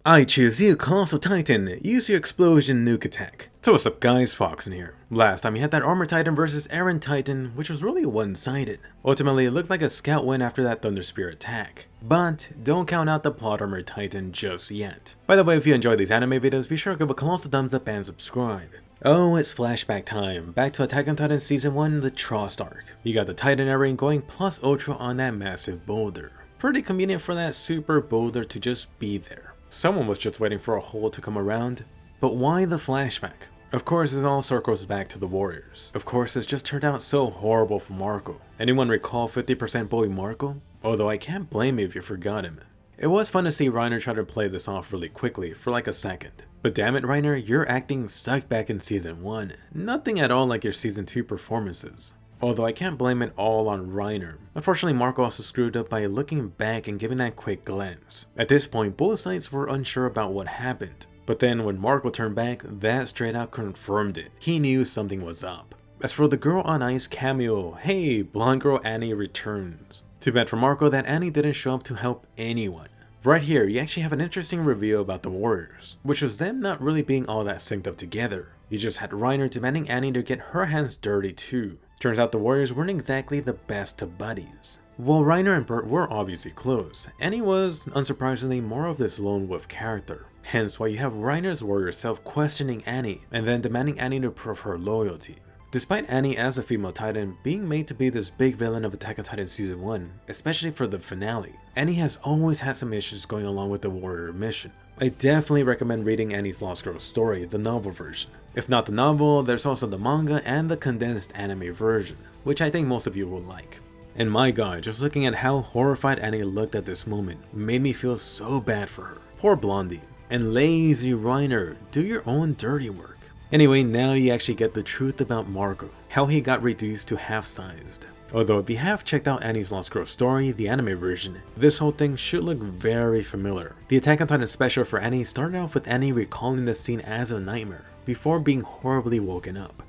I choose you, Colossal Titan. Use your explosion nuke attack. So what's up guys, Foxen here. Last time we had that Armor Titan versus Eren Titan, which was really one-sided. Ultimately, it looked like a scout win after that Thunder Spear attack. But don't count out the Plot Armor Titan just yet. By the way, if you enjoy these anime videos, be sure to give a colossal thumbs up and subscribe. Oh, it's flashback time. Back to Attack on Titan Season 1, the Trost arc. You got the Titan Eren going plus Ultra on that massive boulder. Pretty convenient for that super boulder to just be there. Someone was just waiting for a hole to come around. But why the flashback? Of course, it all circles back to the Warriors. Of course, it's just turned out so horrible for Marco. Anyone recall 50% boy Marco? Although I can't blame you if you forgot him. It was fun to see Reiner try to play this off really quickly for like a second. But damn it Reiner, your acting sucked back in Season 1. Nothing at all like your Season 2 performances. Although I can't blame it all on Reiner. Unfortunately, Marco also screwed up by looking back and giving that quick glance. At this point, both sides were unsure about what happened. But then when Marco turned back, that straight out confirmed it. He knew something was up. As for the Girl on Ice cameo, hey, blonde girl Annie returns. Too bad for Marco that Annie didn't show up to help anyone. Right here, you actually have an interesting reveal about the Warriors, which was them not really being all that synced up together. You just had Reiner demanding Annie to get her hands dirty too. Turns out the Warriors weren't exactly the best of buddies. While Reiner and Bert were obviously close, Annie was, unsurprisingly, more of this lone wolf character. Hence why you have Reiner's warrior self questioning Annie, and then demanding Annie to prove her loyalty. Despite Annie as a female Titan being made to be this big villain of Attack on Titan Season 1, especially for the finale, Annie has always had some issues going along with the warrior mission. I definitely recommend reading Annie's Lost Girl story, the novel version. If not the novel, there's also the manga and the condensed anime version, which I think most of you will like. And my god, just looking at how horrified Annie looked at this moment made me feel so bad for her. Poor Blondie. And lazy Reiner, do your own dirty work. Anyway, now you actually get the truth about Marco, how he got reduced to half-sized. Although if you have checked out Annie's Lost Girl story, the anime version, this whole thing should look very familiar. The Attack on Titan special for Annie started off with Annie recalling the scene as a nightmare, before being horribly woken up.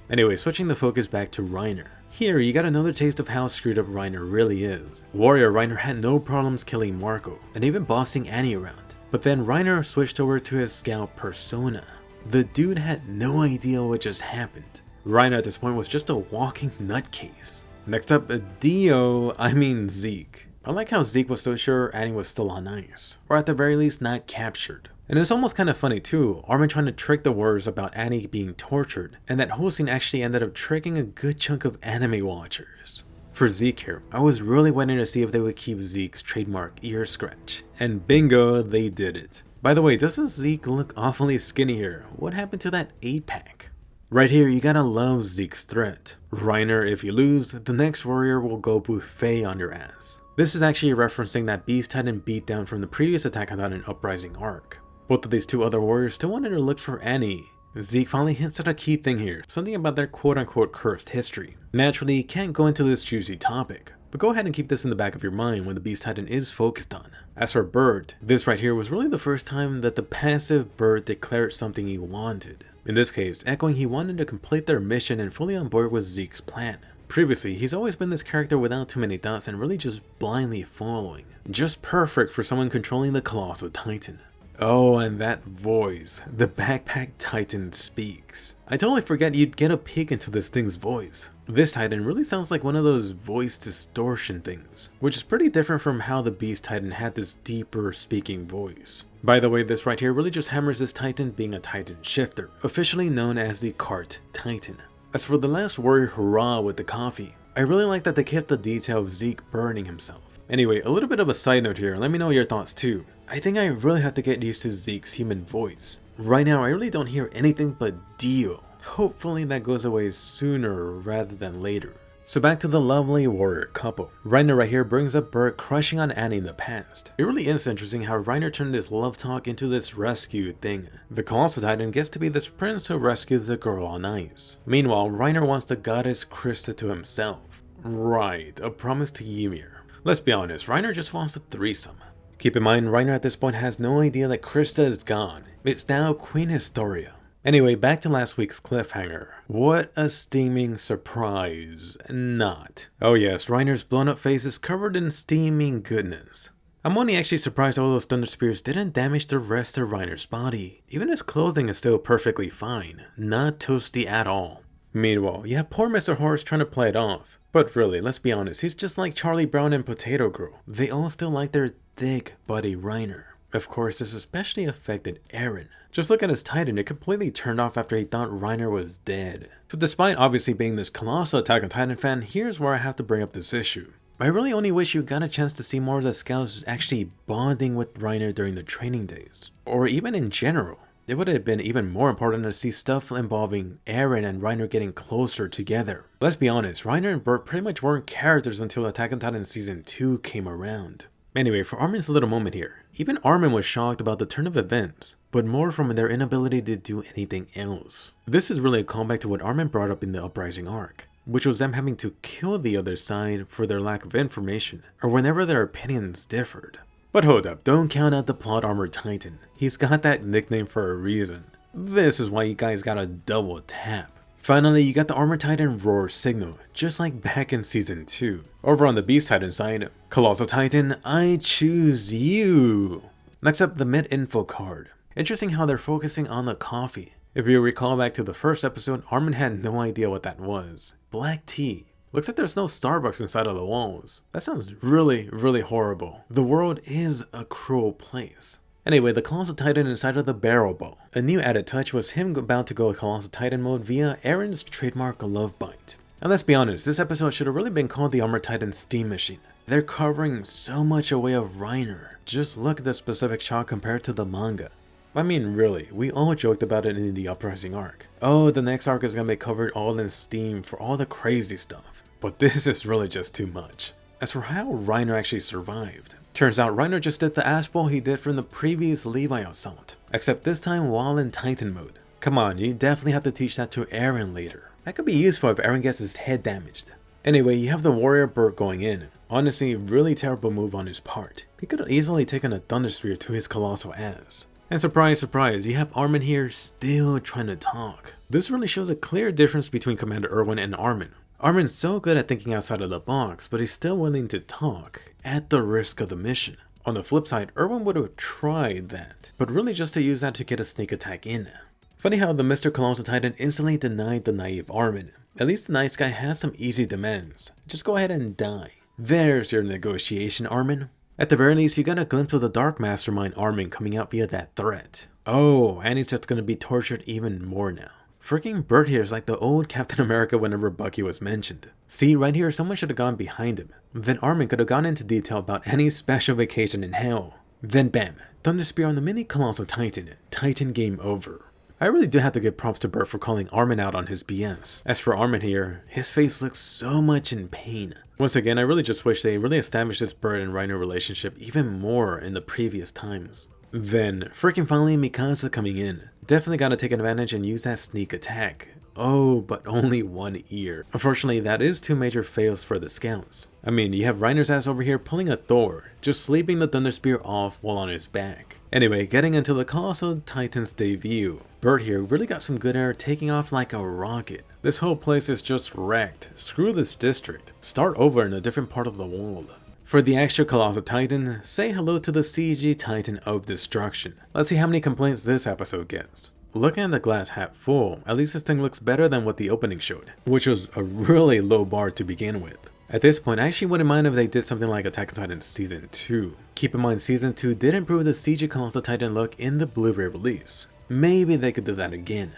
Anyway, switching the focus back to Reiner. Here, you got another taste of how screwed up Reiner really is. Warrior Reiner had no problems killing Marco, and even bossing Annie around. But then Reiner switched over to his scout persona. The dude had no idea what just happened. Reiner at this point was just a walking nutcase. Next up, Zeke. I like how Zeke was so sure Annie was still on ice, or at the very least not captured. And it's almost kind of funny too, Armin trying to trick the Warriors about Annie being tortured, and that whole scene actually ended up tricking a good chunk of anime watchers. For Zeke here, I was really waiting to see if they would keep Zeke's trademark ear scratch, and bingo, they did it. By the way, doesn't Zeke look awfully skinny here? What happened to that 8-pack? Right here, you gotta love Zeke's threat. Reiner, if you lose, the next warrior will go buffet on your ass. This is actually referencing that Beast Titan beatdown from the previous Attack on Titan Uprising arc. Both of these two other warriors still wanted to look for Annie. Zeke finally hints at a key thing here, something about their quote-unquote cursed history. Naturally, you can't go into this juicy topic, but go ahead and keep this in the back of your mind when the Beast Titan is focused on. As for Bert, this right here was really the first time that the passive Bert declared something he wanted. In this case, echoing he wanted to complete their mission and fully on board with Zeke's plan. Previously, he's always been this character without too many thoughts and really just blindly following. Just perfect for someone controlling the Colossal Titan. Oh, and that voice, the Backpack Titan speaks. I totally forgot you'd get a peek into this thing's voice. This Titan really sounds like one of those voice distortion things, which is pretty different from how the Beast Titan had this deeper speaking voice. By the way, this right here really just hammers this Titan being a Titan shifter, officially known as the Cart Titan. As for the last warrior hurrah with the coffee, I really like that they kept the detail of Zeke burning himself. Anyway, a little bit of a side note here, let me know your thoughts too. I think I really have to get used to Zeke's human voice. Right now, I really don't hear anything but Dio. Hopefully that goes away sooner rather than later. So back to the lovely warrior couple. Reiner right here brings up Bert crushing on Annie in the past. It really is interesting how Reiner turned this love talk into this rescue thing. The Colossal Titan gets to be this prince who rescues the girl on ice. Meanwhile, Reiner wants the goddess Krista to himself. Right, a promise to Ymir. Let's be honest, Reiner just wants a threesome. Keep in mind, Reiner at this point has no idea that Krista is gone. It's now Queen Historia. Anyway, back to last week's cliffhanger. What a steaming surprise. Not. Oh yes, Reiner's blown up face is covered in steaming goodness. I'm only actually surprised all those thunder spears didn't damage the rest of Reiner's body. Even his clothing is still perfectly fine, not toasty at all. Meanwhile, you have poor Mr. Horse trying to play it off. But really, let's be honest, he's just like Charlie Brown and Potato Girl. They all still like their thick buddy Reiner. Of course, this especially affected Eren. Just look at his Titan, it completely turned off after he thought Reiner was dead. So despite obviously being this colossal Attack on Titan fan, here's where I have to bring up this issue. I really only wish you got a chance to see more of the scouts actually bonding with Reiner during the training days. Or even in general. It would have been even more important to see stuff involving Eren and Reiner getting closer together. Let's be honest, Reiner and Bert pretty much weren't characters until Attack on Titan Season 2 came around. Anyway, for Armin's little moment here, even Armin was shocked about the turn of events, but more from their inability to do anything else. This is really a callback to what Armin brought up in the Uprising arc, which was them having to kill the other side for their lack of information, or whenever their opinions differed. But hold up, don't count out the plot armored Titan. He's got that nickname for a reason. This is why you guys gotta double tap. Finally, you got the Armored Titan roar signal, just like back in Season 2. Over on the Beast Titan side, Colossal Titan, I choose you. Next up, the mid-info card. Interesting how they're focusing on the coffee. If you recall back to the first episode, Armin had no idea what that was. Black tea. Looks like there's no Starbucks inside of the walls. That sounds really, really horrible. The world is a cruel place. Anyway, the Colossal Titan inside of the barrel bowl. A new added touch was him about to go Colossal Titan mode via Eren's trademark love bite. And let's be honest, this episode should have really been called the Armored Titan Steam Machine. They're covering so much away of Reiner. Just look at the specific shot compared to the manga. I mean, really, we all joked about it in the Uprising arc. Oh, the next arc is gonna be covered all in steam for all the crazy stuff. But this is really just too much. As for how Reiner actually survived, turns out Reiner just did the ash bowl he did from the previous Levi assault, except this time while in Titan mode. Come on, you definitely have to teach that to Eren later. That could be useful if Eren gets his head damaged. Anyway, you have the warrior Bert going in. Honestly, really terrible move on his part. He could have easily taken a thunder spear to his colossal ass. And surprise, surprise, you have Armin here still trying to talk. This really shows a clear difference between Commander Erwin and Armin. Armin's so good at thinking outside of the box, but he's still willing to talk at the risk of the mission. On the flip side, Erwin would have tried that, but really just to use that to get a sneak attack in. Funny how the Mr. Colossal Titan instantly denied the naive Armin. At least the nice guy has some easy demands. Just go ahead and die. There's your negotiation, Armin. At the very least, you got a glimpse of the dark mastermind Armin coming out via that threat. Oh, and he's just gonna be tortured even more now. Freaking Bert here is like the old Captain America whenever Bucky was mentioned. See, right here, someone should have gone behind him. Then Armin could have gone into detail about any special vacation in hell. Then bam, Thunder Spear on the mini Colossal Titan. Titan game over. I really do have to give props to Bert for calling Armin out on his BS. As for Armin here, his face looks so much in pain. Once again, I really just wish they really established this Bert and Reiner relationship even more in the previous times. Then, freaking finally Mikasa coming in. Definitely gotta take advantage and use that sneak attack. Oh, but only one ear. Unfortunately, that is two major fails for the scouts. I mean, you have Reiner's ass over here pulling a Thor, just sleeping the Thunder Spear off while on his back. Anyway, getting into the Colossal Titan's debut. Bert here really got some good air, taking off like a rocket. This whole place is just wrecked. Screw this district. Start over in a different part of the world. For the extra Colossal Titan, say hello to the CG Titan of Destruction. Let's see how many complaints this episode gets. Looking at the glass half full, at least this thing looks better than what the opening showed, which was a really low bar to begin with. At this point, I actually wouldn't mind if they did something like Attack on Titan Season 2. Keep in mind, Season 2 did improve the CG Colossal Titan look in the Blu-ray release. Maybe they could do that again.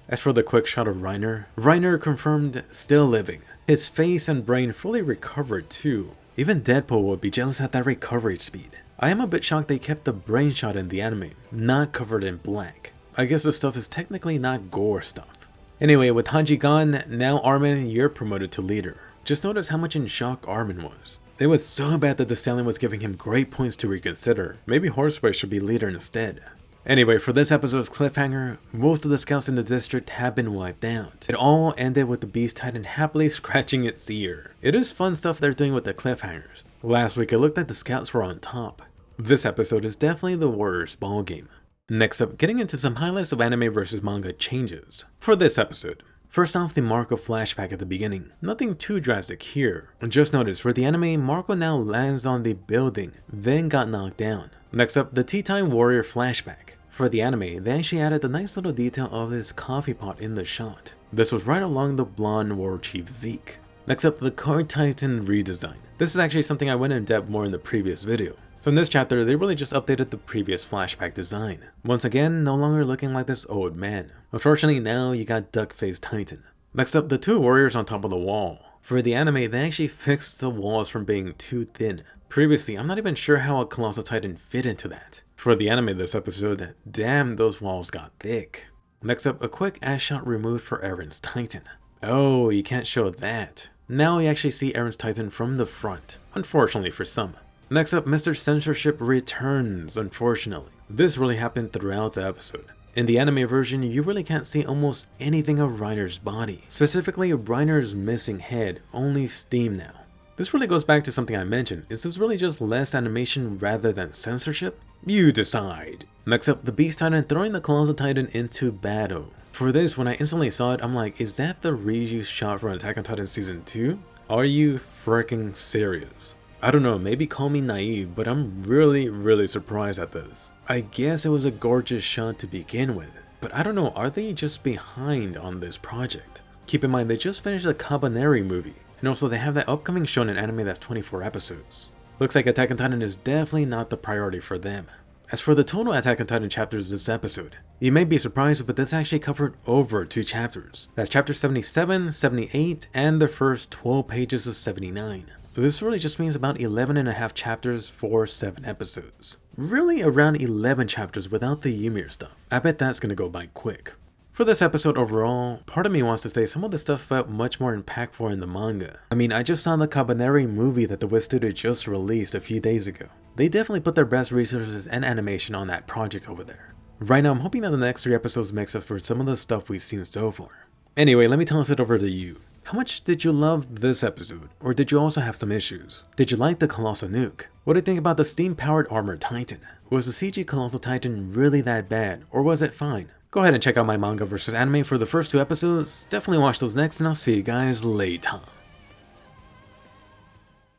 As for the quick shot of Reiner, Reiner confirmed still living. His face and brain fully recovered too. Even Deadpool would be jealous at that recovery speed. I am a bit shocked they kept the brain shot in the anime, not covered in black. I guess the stuff is technically not gore stuff. Anyway, with Hange gone, now Armin, you're promoted to leader. Just notice how much in shock Armin was. It was so bad that the stallion was giving him great points to reconsider. Maybe Horseway should be leader instead. Anyway, for this episode's cliffhanger, most of the scouts in the district have been wiped out. It all ended with the Beast Titan happily scratching its ear. It is fun stuff they're doing with the cliffhangers. Last week it looked like the scouts were on top. This episode is definitely the Warriors ballgame. Next up, getting into some highlights of anime versus manga changes. For this episode, First off, the Marco flashback at the beginning. Nothing too drastic here. Just notice, for the anime, Marco now lands on the building, then got knocked down. Next up, the Tea Time Warrior flashback. For the anime, they actually added the nice little detail of this coffee pot in the shot. This was right along the blonde war chief Zeke. Next up, the Card Titan redesign. This is actually something I went in depth more in the previous video. So in this chapter, they really just updated the previous flashback design. Once again, no longer looking like this old man. Unfortunately, now you got Duck-Faced Titan. Next up, the two warriors on top of the wall. For the anime, they actually fixed the walls from being too thin. Previously, I'm not even sure how a Colossal Titan fit into that. For the anime this episode, damn, those walls got thick. Next up, a quick ass shot removed for Eren's Titan. Oh, you can't show that. Now we actually see Eren's Titan from the front, unfortunately for some. Next up, Mr. Censorship returns, unfortunately. This really happened throughout the episode. In the anime version, you really can't see almost anything of Reiner's body. Specifically, Reiner's missing head, only steam now. This really goes back to something I mentioned. Is this really just less animation rather than censorship? You decide. Next up, the Beast Titan throwing the Colossal Titan into battle. For this, when I instantly saw it, I'm like, is that the reuse shot from Attack on Titan Season 2? Are you freaking serious? I don't know, maybe call me naive, but I'm really surprised at this. I guess it was a gorgeous shot to begin with, but I don't know, are they just behind on this project? Keep in mind, they just finished the Cabaneri movie, and also they have that upcoming shonen anime that's 24 episodes. Looks like Attack on Titan is definitely not the priority for them. As for the total Attack on Titan chapters this episode, you may be surprised, but this actually covered over 2 chapters. That's chapter 77, 78, and the first 12 pages of 79. This really just means about 11.5 chapters for 7 episodes. Really around 11 chapters without the Ymir stuff. I bet that's gonna go by quick. For this episode overall, part of me wants to say some of the stuff felt much more impactful in the manga. I mean, I just saw the Cabaneri movie that the West Studio just released a few days ago. They definitely put their best resources and animation on that project over there. Right now, I'm hoping that the next 3 episodes makes up for some of the stuff we've seen so far. Anyway, let me toss it over to you. How much did you love this episode? Or did you also have some issues? Did you like the Colossal Nuke? What do you think about the steam-powered armored Titan? Was the CG Colossal Titan really that bad, or was it fine? Go ahead and check out my manga versus anime for the first 2 episodes. Definitely watch those next, and I'll see you guys later.